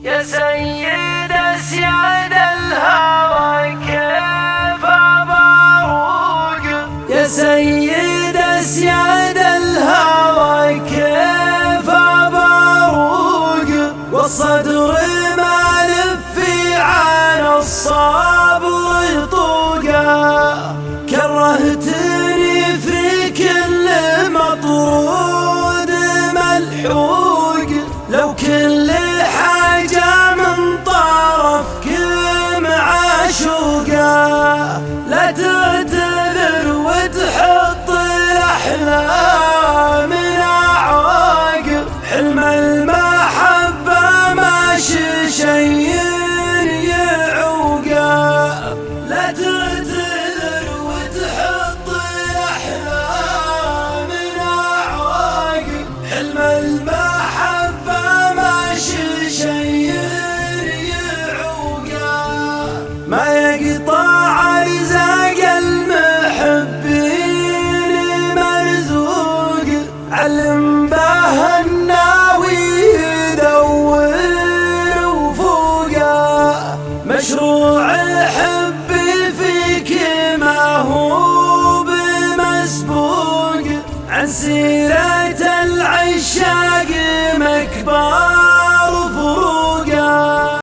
يا سيد أسياد الهوى كيف أبروق، يا سيد أسياد الهوى كيف أبروق، والصدر مالف عن الصبر طوقا، كرهتني في كل مطرود ملحوق، لو كل حاجة من طرفك معشوقة، لا تعتذر وتحط الأحلام أعواق، حلم المحبة ماشي شي يعوقه، لا تعتذر وتحط الأحلام أعواق، حلم المحبة ماشي شي يعوقه، ما يقطع رزاق المحبين مرزوق، علم به الناوي يدور وفوقه، مشروع الحب فيك ما هو بمسبوق، عن سيرة العشاق مكبار